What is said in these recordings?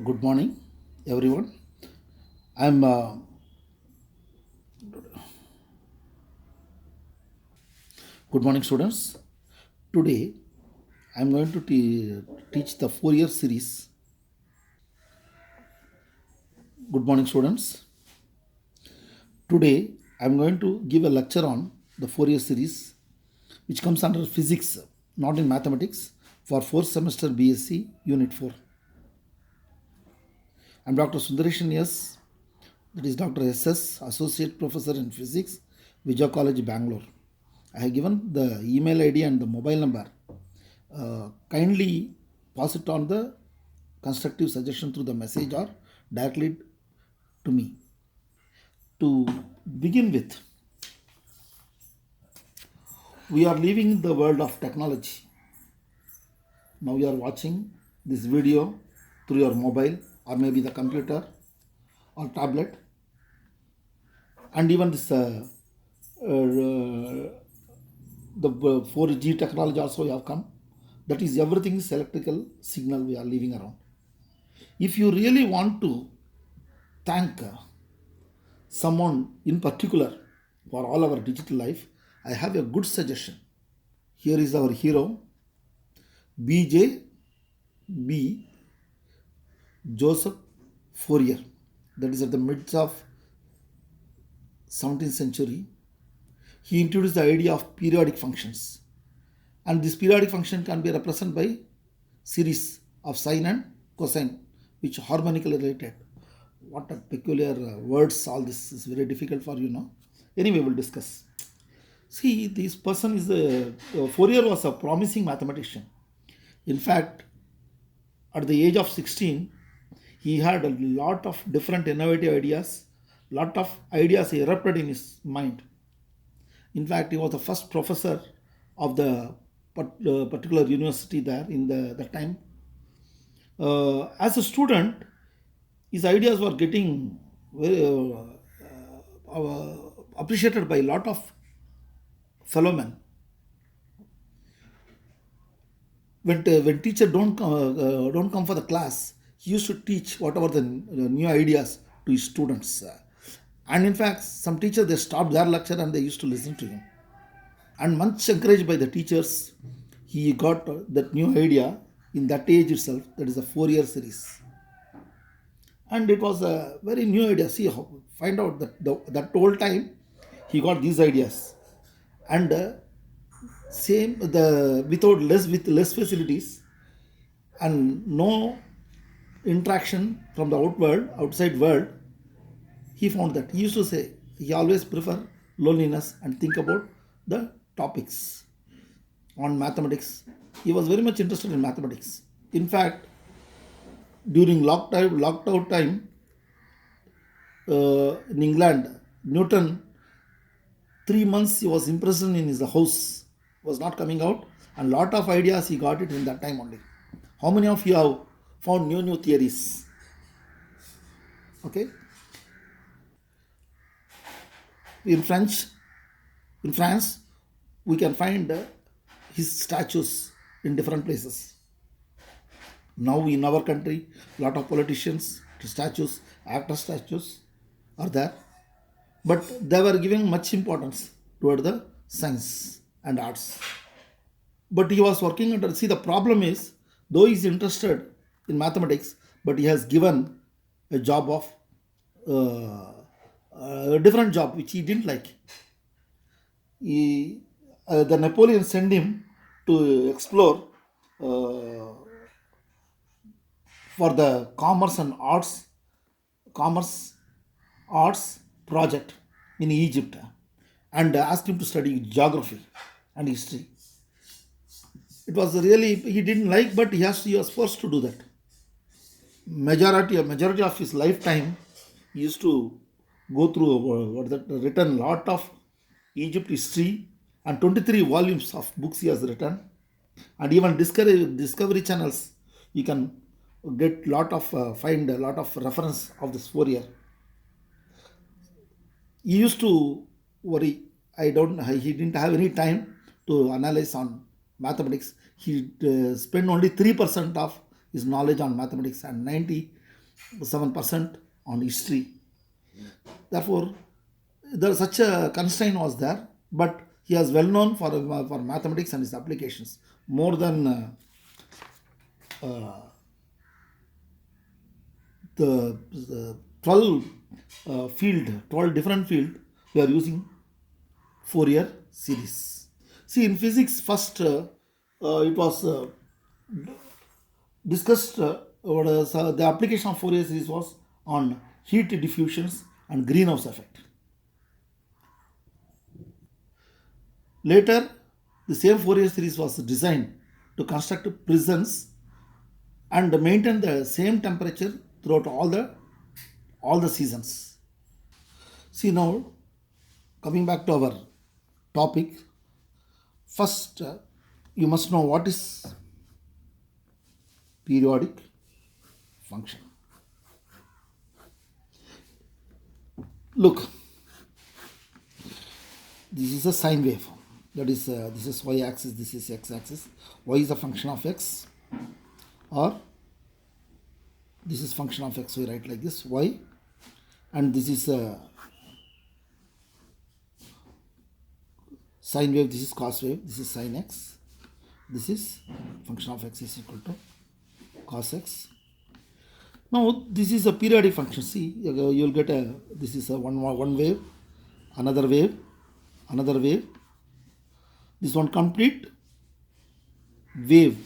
Good morning, everyone. I'm Good morning, students. Today, I'm going to teach the Fourier series. Good morning, students. Today, I'm going to give a lecture on the Fourier series, which comes under physics, not in mathematics, for fourth semester BSc Unit 4. I'm Dr. Sundareshan S. That is Dr. SS, Associate Professor in Physics, Vijay College, Bangalore. I have given the email ID and the mobile number. Kindly pass it on the constructive suggestion through the message or directly to me. To begin with, we are leaving the world of technology. Now you are watching this video through your mobile or maybe the computer or tablet, and even this the 4G technology also have come. That is, everything is electrical signal we are leaving around. If you really want to thank someone in particular for all our digital life, I have a good suggestion. Here is our hero, B.J.B. Joseph Fourier. That is at the midst of 17th century. He introduced the idea of periodic functions. And this periodic function can be represented by series of sine and cosine, which harmonically related. What a peculiar words, all this is very difficult for you now. Anyway, we'll discuss. See, this person is Fourier was a promising mathematician. In fact, at the age of 16, he had a lot of different innovative ideas. Lot of ideas erupted in his mind. In fact, he was the first professor of the particular university there in that time. As a student, his ideas were getting very appreciated by a lot of fellow men. When teacher don't come for the class, he used to teach whatever the new ideas to his students. And in fact, some teachers they stopped their lecture and they used to listen to him. And much encouraged by the teachers, he got that new idea in that age itself. That is a Fourier series, and it was a very new idea. See, find out that that whole time he got these ideas, and same the without less with less facilities and no interaction from the outside world. He found that he used to say he always prefer loneliness and think about the topics on mathematics. He was very much interested in mathematics. In fact, during lockdown time in England, Newton 3 months he was imprisoned in his house, was not coming out, and lot of ideas he got it in that time only. How many of you have found new theories? Okay, in French, in France, we can find his statues in different places. Now in our country, lot of politicians, statues, actor statues are there, but they were giving much importance toward the science and arts. But he was working under. See, the problem is, though he's interested in mathematics, but he has given a job of a different job which he didn't like. The Napoleon sent him to explore uh, for the commerce arts project in Egypt, and asked him to study geography and history. It was really he didn't like, but he was forced to do that. A majority of his lifetime he used to go through what that written lot of Egypt history, and 23 volumes of books he has written, and even discovery channels you can get lot of find a lot of reference of this Fourier. He used to worry. I don't He didn't have any time to analyze on mathematics. He spent only 3% of his knowledge on mathematics, and 7% on history. Therefore, there such a constraint was there, but he was well known for mathematics and his applications more than the 12 12 different field. We are using Fourier series. See, in physics, first it was discussed so the application of Fourier series was on heat diffusions and greenhouse effect. Later, the same Fourier series was designed to construct prisms and maintain the same temperature throughout all the seasons. See, now coming back to our topic, first you must know what is periodic function. Look, this is a sine wave. That is, this is y axis, this is x axis. Y is a function of x, or this is function of x. We write like this, y, and this is a sine wave. This is cos wave. This is sine x. This is function of x is equal to cos x. Now this is a periodic function. See, you will get a, this is a one wave, another wave, another wave. This one complete wave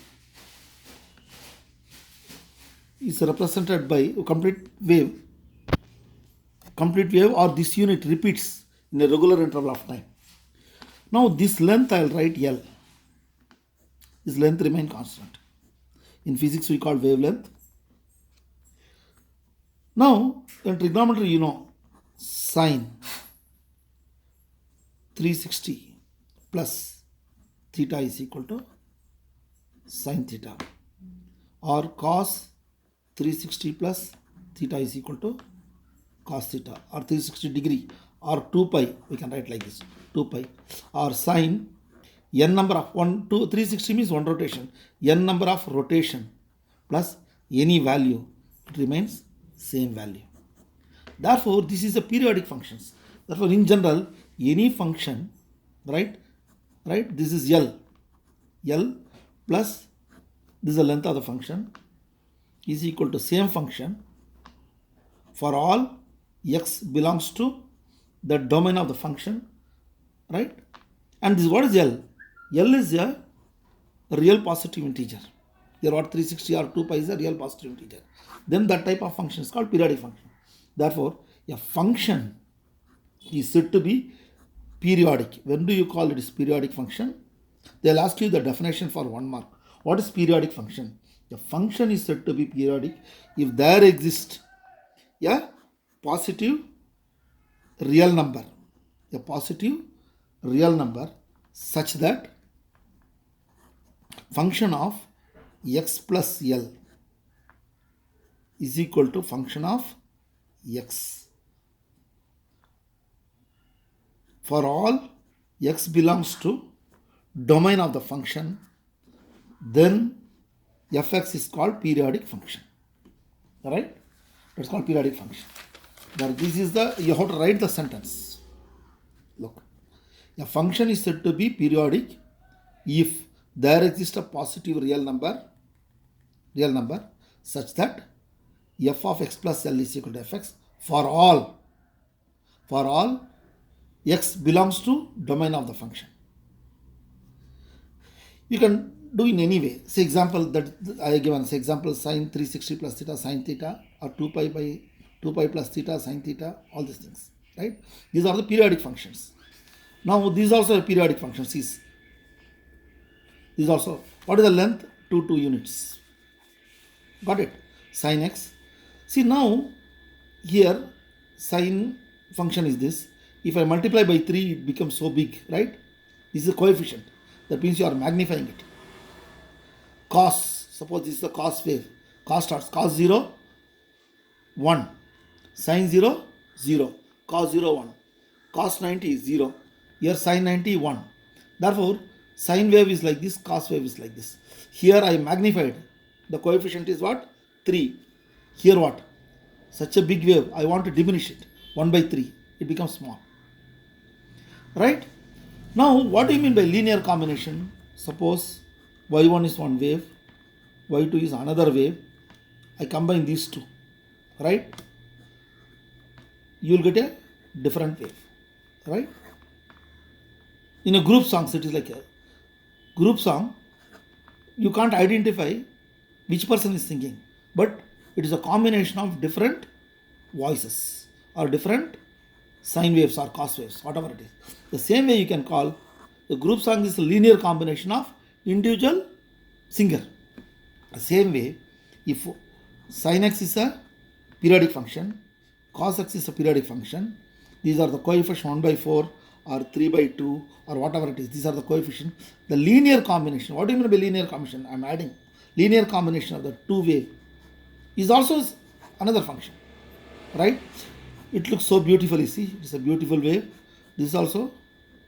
is represented by complete wave, or this unit repeats in a regular interval of time. Now this length I will write L. This length remain constant. In physics we call wavelength. Now in trigonometry, you know, sine 360 plus theta is equal to sine theta, or cos 360 plus theta is equal to cos theta, or 360 degree, or 2 pi, we can write like this, 2 pi, or sine n number of 1, 2, 360 means one rotation, n number of rotation plus any value, it remains same value. Therefore, this is a periodic functions. Therefore, in general, any function, right, this is L plus this is the length of the function is equal to same function for all x belongs to the domain of the function, right? And this, what is L? L is a real positive integer. Here what 360 or 2 pi is a real positive integer. Then that type of function is called periodic function. Therefore, a function is said to be periodic. When do you call it is periodic function? They'll ask you the definition for 1 mark. What is periodic function? A function is said to be periodic if there exists a positive real number, such that function of x plus L is equal to function of x. For all x belongs to domain of the function, then fx is called periodic function. Alright? That's called periodic function. But this is the, you have to write the sentence. Look, a function is said to be periodic if there exists a positive real number such that f of x plus L is equal to fx for all x belongs to domain of the function. You can do in any way. Say example that I given, say example sine 360 plus theta sine theta, or 2 pi plus theta sine theta, all these things, right? These are the periodic functions. Now these also are periodic functions. These also, what is the length? 2 units. Got it? Sine x. See now here sine function is this. If I multiply by 3, it becomes so big, right? This is a coefficient. That means you are magnifying it. Cos, suppose this is the cos wave. Cos starts cos 0, 1. Sine 0, 0. Cos 0, 1. Cos 90 is 0. Here sine 90, 1. Therefore, sine wave is like this, cos wave is like this. Here I magnified. The coefficient is what? 3. Here what? Such a big wave, I want to diminish it 1 by 3, it becomes small. Right? Now, what do you mean by linear combination? Suppose y1 is one wave, y2 is another wave. I combine these two, right? You will get a different wave, right? In a group songs, it is like a group song. You can't identify which person is singing, but it is a combination of different voices or different sine waves or cos waves, whatever it is. The same way you can call the group song is a linear combination of individual singer. The same way, if sin x is a periodic function, cos x is a periodic function, these are the coefficients 1 by 4 or 3 by 2 or whatever it is, these are the coefficients. The linear combination, what do you mean by linear combination? I am adding linear combination of the two wave is also another function, right? It looks so beautifully, see, it's a beautiful wave. This is also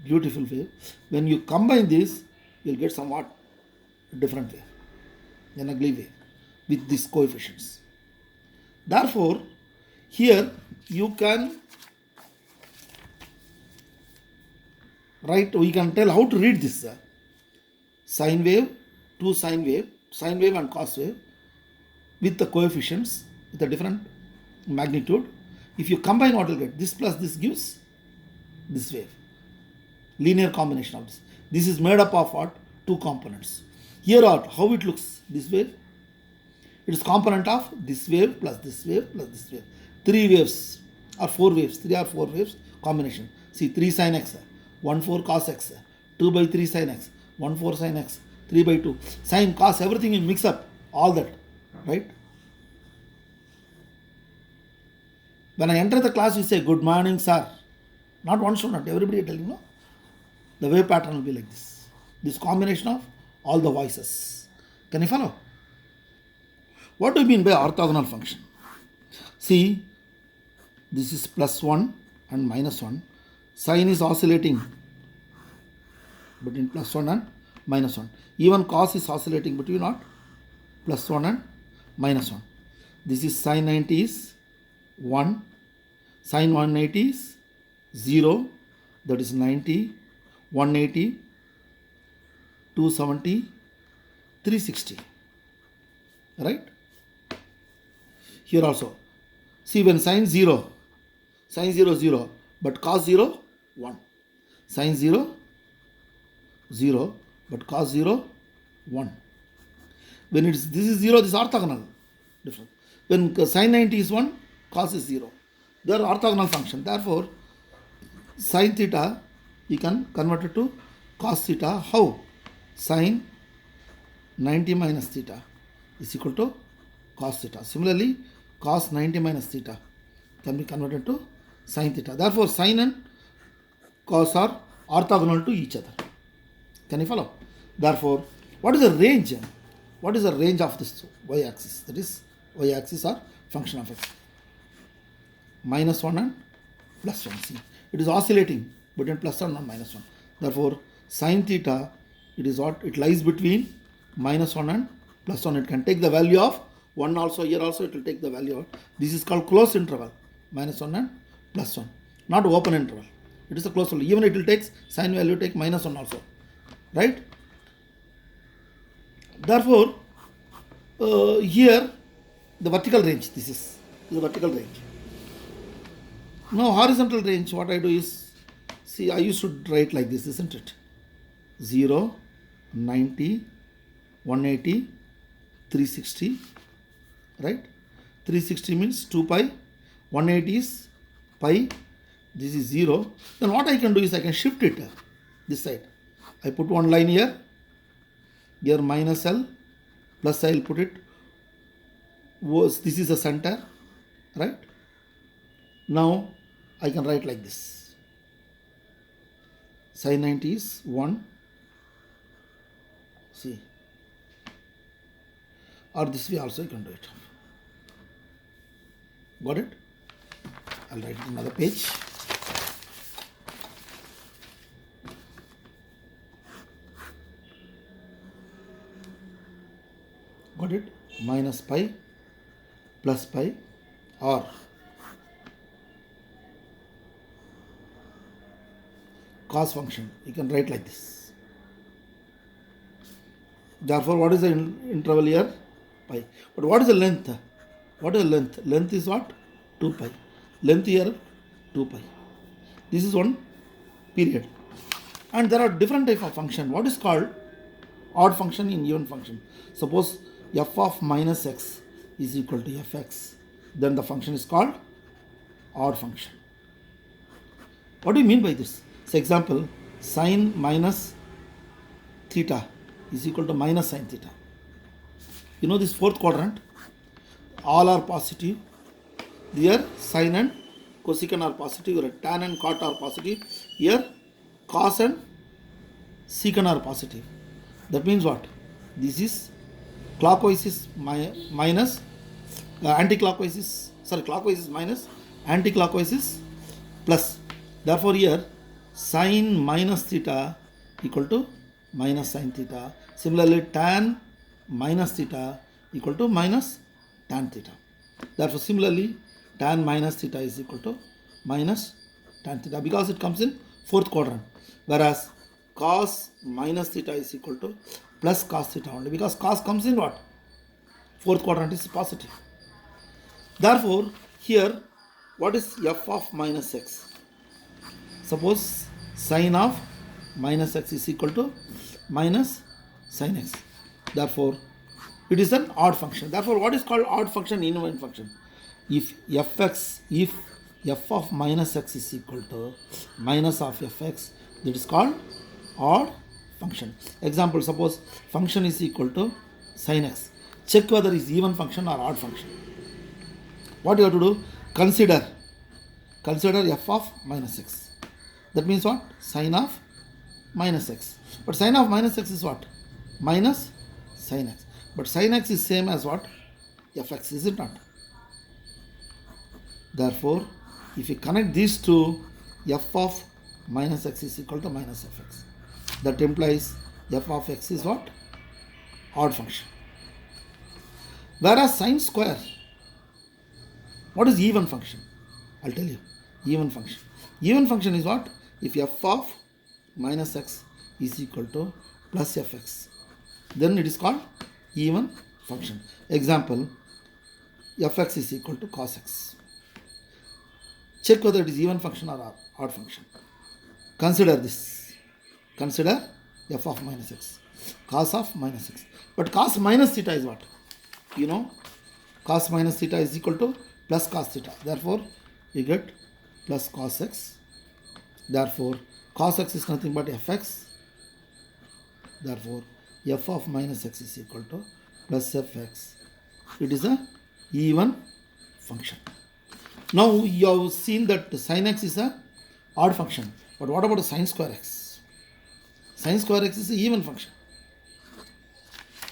beautiful wave. When you combine this, you'll get somewhat different wave, an ugly wave with these coefficients. Therefore, here you can write, we can tell how to read this sine wave, two sine wave and cos wave with the coefficients with a different magnitude. If you combine, what will get? This plus this gives this wave. Linear combination of this. This is made up of what? Two components. Here are how it looks. This wave. It is component of this wave plus this wave plus this wave. Three waves or four waves. Three or four waves combination. See, 3 sin x, 1 4 cos x, 2 by 3 sin x, 1 4 sin x, 3 by 2 sin cos, everything you mix up, all that, right? When I enter the class, you say, good morning, sir. Not one student, everybody telling, no? The wave pattern will be like this. This combination of all the voices. Can you follow? What do you mean by orthogonal function? See, this is plus 1 and minus 1. Sine is oscillating between plus 1 and minus 1. Even cos is oscillating between what? Plus 1 and minus 1. This is sine 90 is 1. Sine 180 is 0. That is 90. 180. 270. 360. Right? Here also. See, when sine 0, 0, but cos 0, 1. Sine 0, 0, but cos 0, 1. When this is 0, this is orthogonal difference. When sine 90 is 1, cos is 0. They are orthogonal function. Therefore, sine theta, you can convert it to cos theta. How? Sine 90 minus theta is equal to cos theta. Similarly, cos 90 minus theta can be converted to sin theta. Therefore, sine and cos are orthogonal to each other. Can you follow? Therefore, what is the range? What is the range of this y-axis? That is, y-axis or function of x. Minus 1 and plus 1. See, it is oscillating between plus 1 and minus 1. Therefore, sin theta, it is what? It lies between minus 1 and plus 1. It can take the value of 1 also. Here also it will take the value of. This is called closed interval. Minus 1 and plus 1. Not open interval. It is a closed interval. Even it will take sin value, take minus 1 also. Right? Therefore, here the vertical range, this is the vertical range. Now horizontal range, what I do is, see, I used to write like this, isn't it? 0, 90, 180, 360, right? 360 means 2 pi, 180 is pi, this is 0. Then what I can do is I can shift it this side. I put one line here minus L, plus I will put it, this is the center, right? Now I can write like this. Sin 90 is 1. See. Or this way also you can do it. Got it? I'll write it on another page. Got it? Minus pi, plus pi, or cos function. You can write like this. Therefore, what is the interval here? Pi. But what is the length? What is the length? Length is what? 2 pi. Length here 2 pi. This is one period. And there are different type of function. What is called odd function in even function? Suppose f of minus x is equal to fx. Then the function is called odd function. What do you mean by this? So example, sine minus theta is equal to minus sine theta. You know this fourth quadrant, all are positive. Here sine and cosecant are positive, here tan and cot are positive, here cos and secant are positive. That means what? This is clockwise is minus, anti-clockwise is, clockwise is minus, anti-clockwise is plus. Therefore here sine minus theta equal to minus sine theta. Similarly tan minus theta equal to minus tan theta. Therefore similarly tan minus theta is equal to minus tan theta, because it comes in fourth quadrant, whereas cos minus theta is equal to plus cos theta only, because cos comes in what? Fourth quadrant is positive. Therefore here what is f of minus x? Suppose sine of minus x is equal to minus sin x. Therefore it is an odd function. Therefore what is called odd function in even function? If f of minus x is equal to minus of fx, that is called odd function. Example, suppose function is equal to sin x. Check whether it is even function or odd function. What you have to do? Consider f of minus x. That means what? Sine of minus x. But sine of minus x is what? Minus sin x. But sin x is same as what? Fx, is it not? Therefore, if you connect these two, f of minus x is equal to minus fx. That implies f of x is what? Odd function. Whereas sine square, what is even function? I'll tell you. Even function. Even function is what? If f of minus x is equal to plus fx, then it is called even function. Example, fx is equal to cos x. Check whether it is even function or odd function. Consider this. Consider f of minus x, cos of minus x. But cos minus theta is what? You know, cos minus theta is equal to plus cos theta. Therefore, we get plus cos x. Therefore, cos x is nothing but fx. Therefore, f of minus x is equal to plus fx. It is a even function. Now you have seen that sin x is a odd function. But what about sin square x? Sin square x is an even function.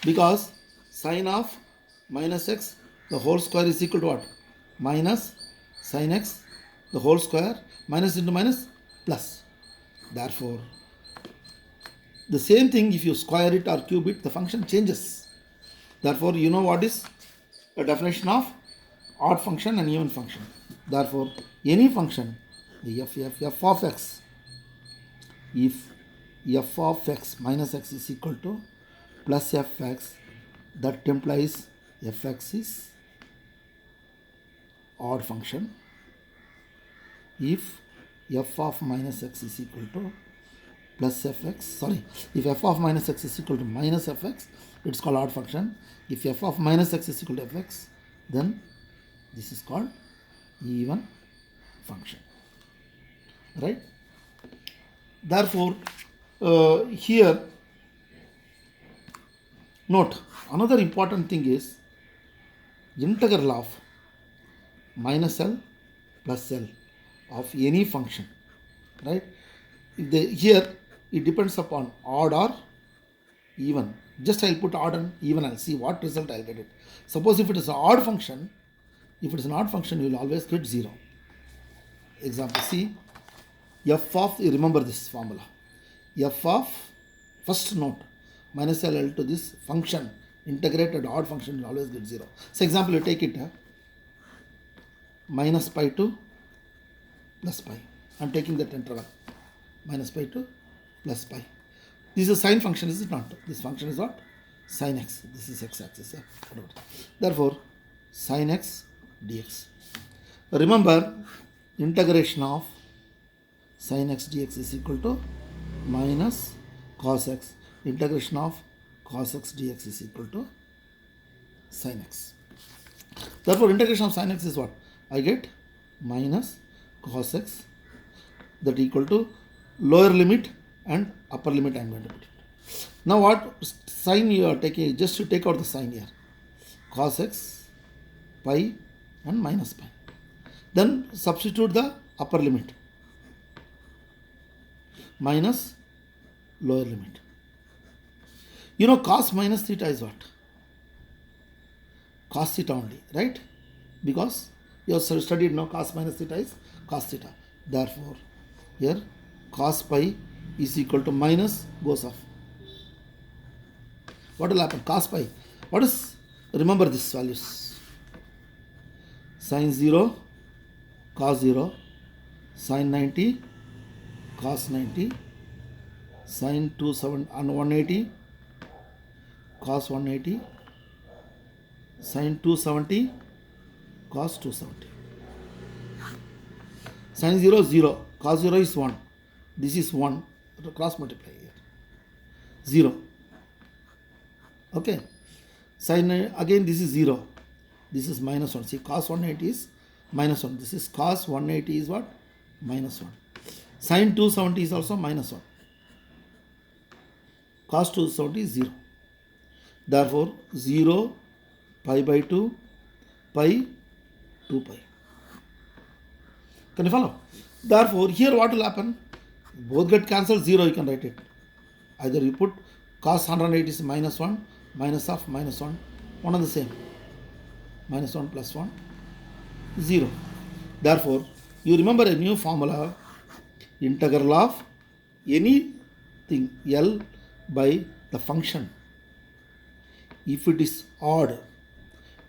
Because sin of minus x, the whole square is equal to what? Minus sin x, the whole square, minus into minus, plus. Therefore, the same thing, if you square it or cube it, the function changes. Therefore, you know what is the definition of odd function and even function. Therefore, any function, f of x, if f of x minus x is equal to plus fx, that implies fx is odd function. If f of minus x is equal to plus fx, if f of minus x is equal to minus fx, it's called odd function. If f of minus x is equal to fx, then this is called even function, right? Therefore, here note another important thing is integral of minus L plus L of any function, right? Here it depends upon odd or even. Just I'll put odd and even, I'll see what result I'll get it. Suppose if it is an odd function, if it is an odd function, you will always get 0. Example, see, f of, you remember this formula, f of, first note, minus L to this function, integrated odd function, you will always get 0. So example, you take it, minus pi to plus pi. I am taking that interval minus pi to plus pi. This is a sine function, is it not? This function is what? Sine x. This is x axis. Therefore, sine x dx. Remember, integration of sine x dx is equal to minus cos x. Integration of cos x dx is equal to sin x. Therefore, integration of sin x is what? I get minus cos x, that equal to lower limit and upper limit I am going to put it. Now what sign you are taking? Just to take out the sign here. Cos x, pi and minus pi. Then substitute the upper limit minus lower limit. You know cos minus theta is what? Cos theta only, right? Because you have studied now cos minus theta is cos theta. Therefore, here cos pi is equal to minus goes off. What will happen? Cos pi. What is? Remember these values. Sin 0, cos 0, sin 90, cos 90, sin 27 and 180, cos 180, sin 270, cos 270. Sin 0, 0, cos 0 is 1. This is 1. Cross multiply here. 0. Okay. Sin again this is 0. This is minus 1. See, cos 180 is minus 1. This is cos 180 is what? Minus 1. Sin 270 is also minus 1. Cos 270 is 0. Therefore, 0, pi by 2, pi, 2 pi. Can you follow? Therefore, here what will happen? Both get cancelled, 0 you can write it. Either you put cos 180 is minus 1, minus of minus 1, one and the same. Minus 1 plus 1, 0. Therefore, you remember a new formula, integral of anything L by the function. If it is odd,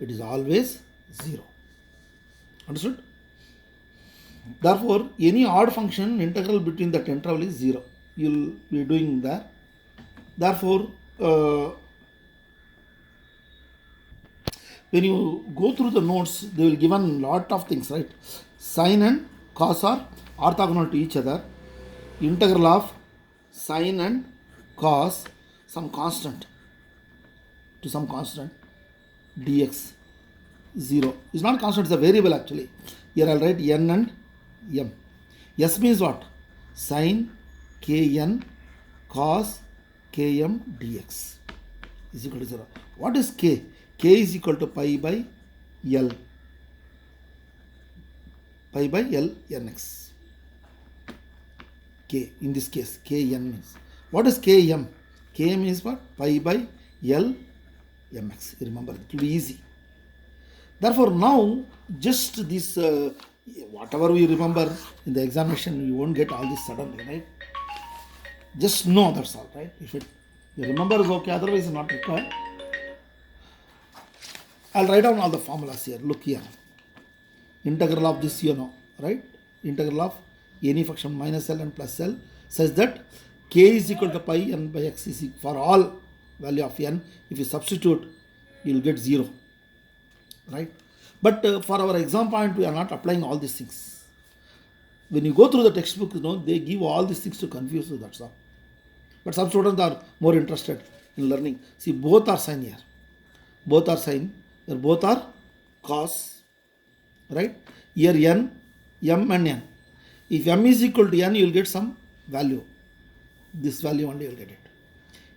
it is always 0. Understood? Therefore, any odd function integral between that interval is 0. You will be doing that. Therefore, when you go through the notes, they will give a lot of things, right? Sine and cos are orthogonal to each other. Integral of sine and cos, some constant to some constant, dx 0. It's not constant, it's a variable actually. Here I'll write n and m. S means what? Sine kn cos km dx is equal to 0. What is k? K is equal to pi by L. Pi by L nx. K, in this case, kn means. What is km? Km is what? Pi by L mx. Remember, it will be easy. Therefore, now, just this, whatever we remember in the examination, you won't get all this suddenly, right? Just know that's all, right? If it you remember is okay, otherwise it's not required. I'll write down all the formulas here. Look here. Integral of this you know, right? Integral of any function minus L and plus L such that k is equal to pi n by x is equal for all value of n. If you substitute, you will get 0, right? But for our exam point, we are not applying all these things. When you go through the textbook, you know, they give all these things to confuse you, that's all. But some students are more interested in learning. See, both are sine here. Both are sine. Here both are cos, right? Here n, m and n. If m is equal to n, you will get some value. This value only you will get it.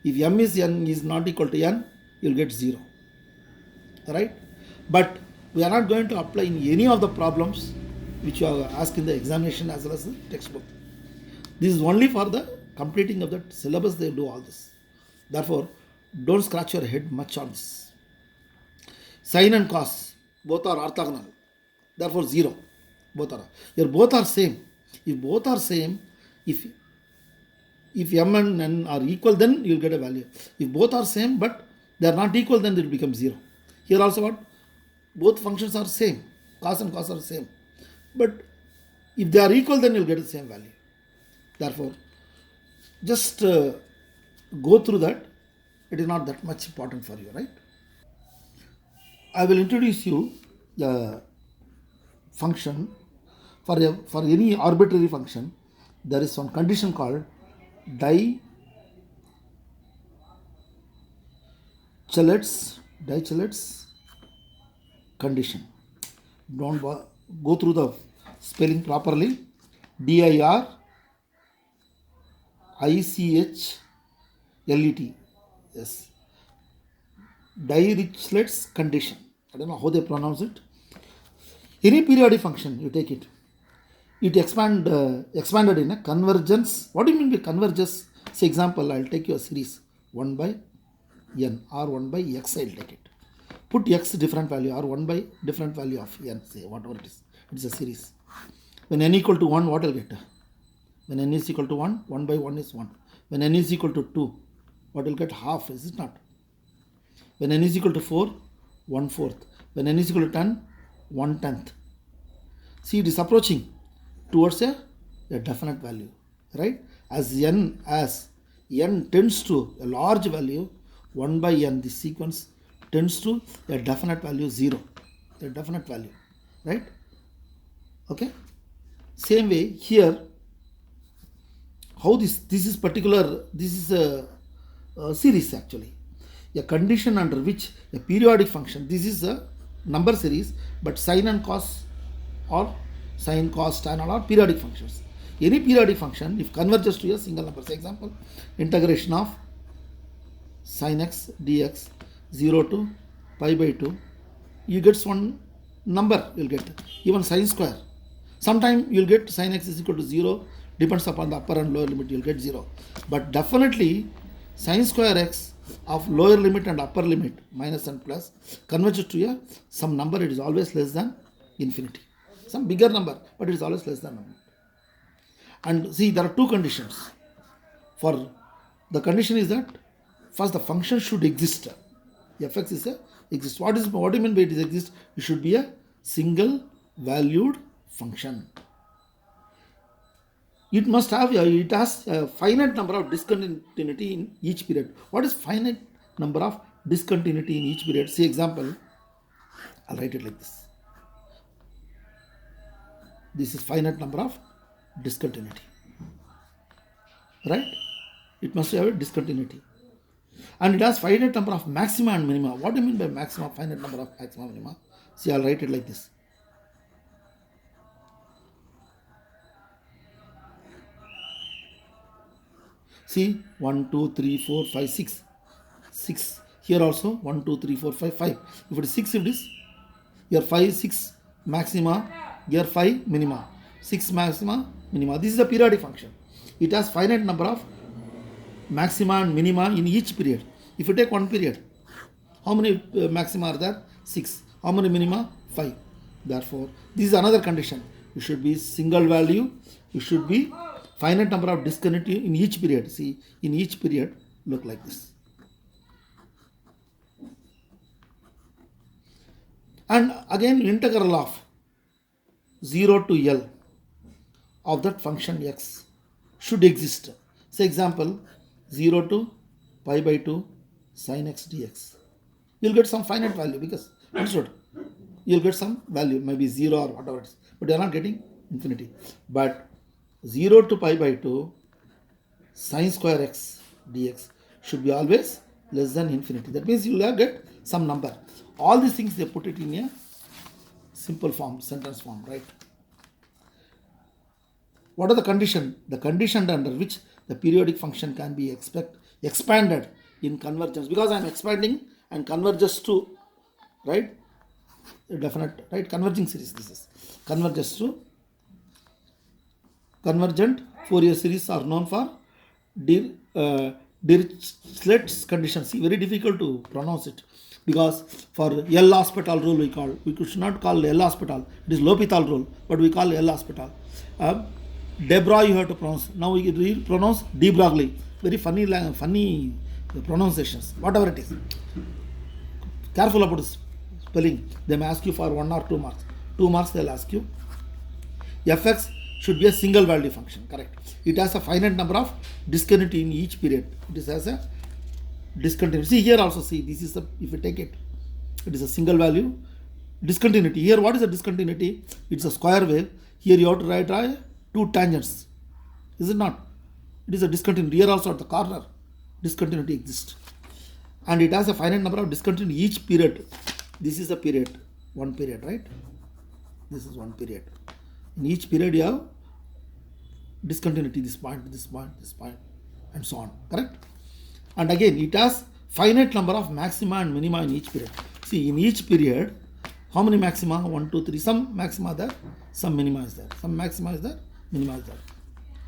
If m is n is not equal to n, you will get 0. Right? But we are not going to apply in any of the problems which you are asked in the examination as well as the textbook. This is only for the completing of the syllabus, they do all this. Therefore, don't scratch your head much on this. Sine and cos, both are orthogonal. Therefore, 0. Both are. Here both are same. If both are same, if m and n are equal, then you will get a value. If both are same but they are not equal, then it will become 0. Here also what? Both functions are same. cos and cos are same. But if they are equal, then you'll get the same value. Therefore, just go through that. It is not that much important for you, right? I will introduce you a function for any arbitrary function. There is one condition called Dirichlet's condition. Don't go through the spelling properly. Dirichlet. Yes. Dirichlet's condition. I don't know how they pronounce it. Any periodic function, you take it. It expanded in a convergence. What do you mean by convergence? Say example, I'll take you a series 1 by n or 1 by x. I'll take it. Put x different value or 1 by different value of n. Say whatever it is. It's a series. When n equal to 1, what I'll get? When n is equal to 1, 1 by 1 is 1. When n is equal to 2, what will get? Half, is it not? When n is equal to 4, 1/4. When n is equal to 10, 1/10. See, it is approaching towards a definite value, right? As n tends to a large value, 1 by n, the sequence tends to a definite value 0, a definite value, right? Okay. Same way here, how this is particular, this is a series actually, a condition under which a periodic function, this is a number series, but sine and cos or sine, cos, tan are periodic functions. Any periodic function, if converges to a single number, say example, integration of sin x dx 0 to pi by 2, you get one number, you'll get even sine square. Sometime you'll get sin x is equal to 0, depends upon the upper and lower limit, you'll get 0. But definitely sin square x of lower limit and upper limit, minus and plus, converges to some number, it is always less than infinity. Some bigger number, but it is always less than 1. And see, there are two conditions. For the condition is that first the function should exist. Fx is exist. What do you mean by it is exist? It should be a single valued function. It must have it has a finite number of discontinuity in each period. What is finite number of discontinuity in each period? See example, I'll write it like this. This is finite number of discontinuity, right? It must have a discontinuity, and it has finite number of maxima and minima. What do you mean by maxima? Finite number of maxima and minima. See, I'll write it like this. See, 1, 2, 3, 4, 5, 6. 6. Here also 1, 2, 3, 4, 5, 5. If it is 6, it is here 5, 6 maxima, here 5 minima. 6 maxima, minima. This is a periodic function. It has finite number of maxima and minima in each period. If you take one period, how many maxima are there? 6. How many minima? 5. Therefore, this is another condition. It should be single value. It should be finite number of discontinuity in each period. See, in each period, look like this. And again, integral of 0 to L of that function x should exist. Say example, 0 to pi by 2 sin x dx. You'll get some finite value because, understood? You'll get some value, maybe 0 or whatever it is. But you're not getting infinity. But 0 to pi by 2 sin square x dx should be always less than infinity. That means you will get some number. All these things they put it in a simple form, sentence form, right? What are the condition? The condition under which the periodic function can be expanded in convergence, because I am expanding and converges to, right? A definite, right? Converging series. This is converges to convergent Fourier series are known for Dirichlet's condition. See, very difficult to pronounce it because for L'Hospital rule we should not call L'Hospital. It is L'Hopital rule, but we call L'Hospital. De Broglie you have to pronounce. Now we pronounce De Broglie. Very funny pronunciations. Whatever it is, careful about spelling. They may ask you for 1 or 2 marks. 2 marks they'll ask you. Fx should be a single value function, correct. It has a finite number of discontinuity in each period. It has a discontinuity. See here also, see this is the, if you take it, it is a single value discontinuity. Here what is the discontinuity? It's a square wave. Here you have to write two tangents, is it not? It is a discontinuity. Here also at the corner discontinuity exists, and it has a finite number of discontinuity each period. This is a period, one period, right? This is one period. In each period you have discontinuity, this point, this point, this point, and so on, correct. And again it has finite number of maxima and minima in each period. See, in each period how many maxima? 1, 2, 3. Some maxima there, some minima is there. Some maxima is there, minima is there.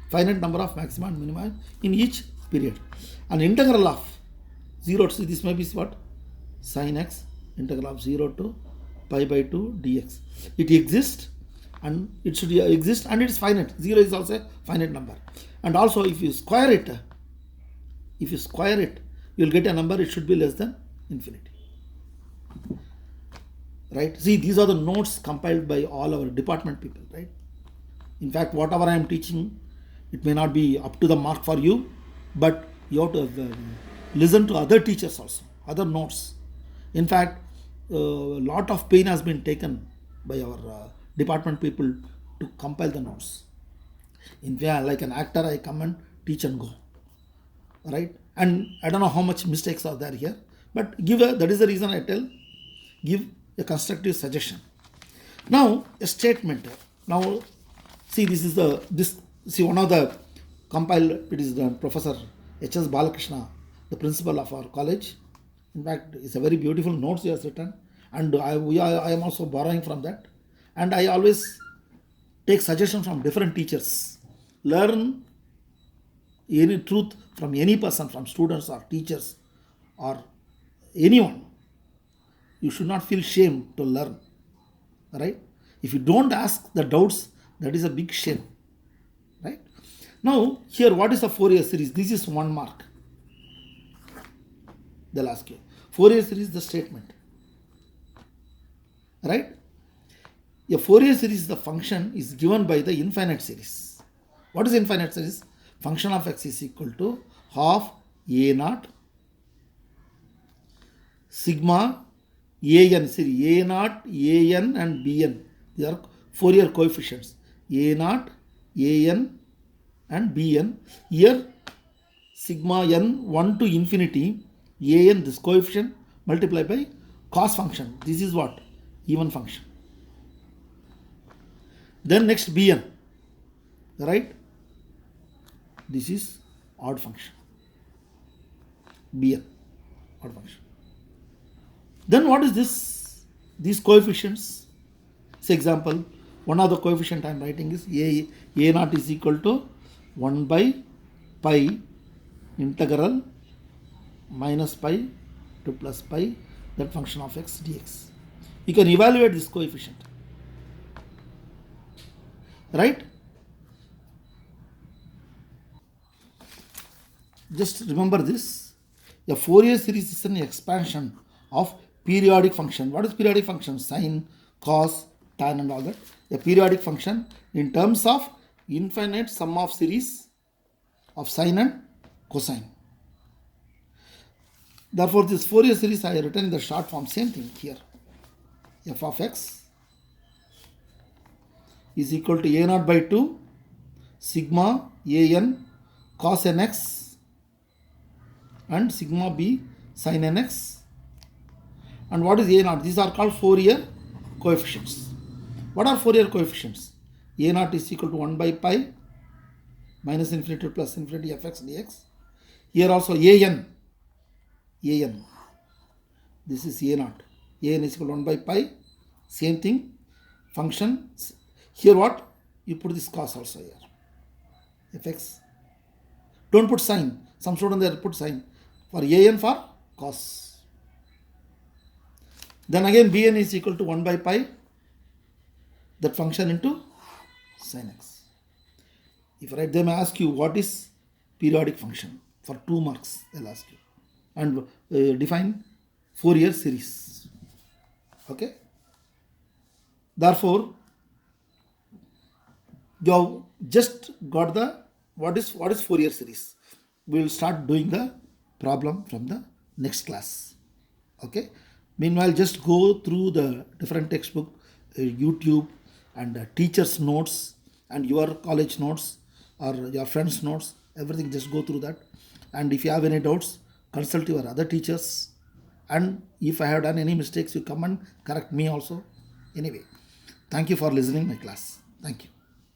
Finite number of maxima and minima in each period. An integral of 0 to, see this may be what? Sin x, integral of 0 to pi by 2 dx. It exists, and it should exist, and it is finite. 0 is also a finite number. And also if you square it, you will get a number, it should be less than infinity. Right? See, these are the notes compiled by all our department people, right? In fact, whatever I am teaching, it may not be up to the mark for you, but you have to listen to other teachers also, other notes. In fact, a lot of pain has been taken by our department people to compile the notes. In fact, like an actor, I come and teach and go, right? And I don't know how much mistakes are there here, but that is the reason I tell, give a constructive suggestion. Now a statement. Now see, this is one of the compiled, it is the Professor H.S. Balakrishna, the principal of our college. In fact, it's a very beautiful notes he has written, and I am also borrowing from that, and I always take suggestions from different teachers. Learn any truth from any person, from students or teachers or anyone. You should not feel shame to learn, right? If you don't ask the doubts, that is a big shame, right? Now here, what is the Fourier series? This is 1 mark. They'll ask you. Fourier series is the statement, right? A Fourier series, the function is given by the infinite series. What is infinite series? Function of x is equal to half a naught sigma an. See, a naught, an, and bn. They are Fourier coefficients. A naught, an, and bn. Here sigma n 1 to infinity, an, this coefficient, multiplied by cos function. This is what? Even function. Then next bn, right? This is odd function. Bn, odd function. Then what is this? These coefficients. Say example, one of the coefficient I am writing is a naught is equal to 1 by pi integral minus pi to plus pi, that function of x dx. You can evaluate this coefficient, right? Just remember this. A Fourier series is an expansion of periodic function. What is periodic function? Sine, cos, tan, and all that. A periodic function in terms of infinite sum of series of sine and cosine. Therefore, this Fourier series I have written in the short form, same thing here. F of x is equal to a naught by 2 sigma an cos nx and sigma b sin nx. And what is a naught? These are called Fourier coefficients. What are Fourier coefficients? A naught is equal to 1 by pi minus infinity plus infinity fx dx. Here also an. This is a naught. An is equal to 1 by pi. Same thing. Function. Here what? You put this cos also here. Fx. Don't put sine. Some students there put sine. For an for cos. Then again bn is equal to 1 by pi, that function into sin x. If right, they may ask you what is periodic function. For 2 marks they'll ask you. And define Fourier series. Okay. Therefore, you have just got the what is Fourier series. We will start doing the problem from the next class. Okay. Meanwhile, just go through the different textbook, YouTube, and teachers' notes and your college notes or your friends' notes. Everything, just go through that. And if you have any doubts, consult your other teachers. And if I have done any mistakes, you come and correct me also. Anyway, thank you for listening my class. Thank you.